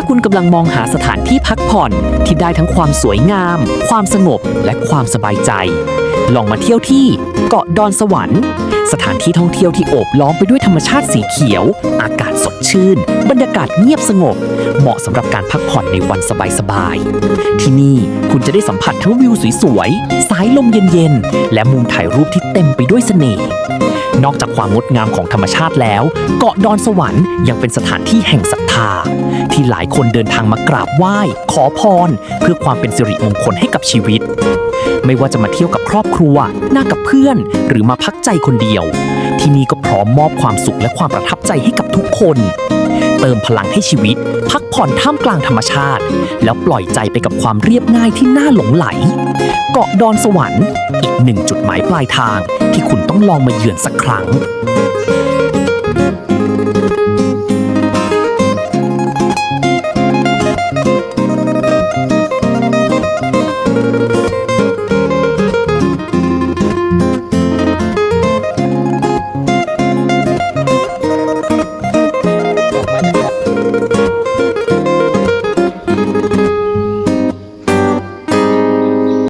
คุณกำลังมองหาสถานที่พักผ่อนที่ได้ทั้งความสวยงาม ความสงบและความสบายใจ ลองมาเที่ยวที่เกาะดอนสวรรค์สถานที่ท่องเที่ยวที่โอบล้อมไปด้วยธรรมชาติสีเขียว อากาศสดชื่น บรรยากาศเงียบสงบ เหมาะสำหรับการพักผ่อนในวันสบายๆที่นี่คุณจะได้สัมผัสทั้งวิวสวยๆสายลมเย็นๆและมุมถ่ายรูปที่เต็มไปด้วยเสน่ห์นอกจากความงดงามของธรรมชาติแล้วเกาะดอนสวรรค์ยังเป็นสถานที่แห่งศรัทธาที่หลายคนเดินทางมากราบไหว้ขอพรเพื่อความเป็นสิริมงคลให้กับชีวิตไม่ว่าจะมาเที่ยวกับครอบครัวมากับเพื่อนหรือมาพักใจคนเดียวที่นี่ก็พร้อมมอบความสุขและความประทับใจให้กับทุกคนเติมพลังให้ชีวิตพักผ่อนท่ามกลางธรรมชาติแล้วปล่อยใจไปกับความเรียบง่ายที่น่าหลงไหลเกาะดอนสวรรค์อีกหนึ่งจุดหมายปลายทางที่คุณต้องลองมาเยือนสักครั้ง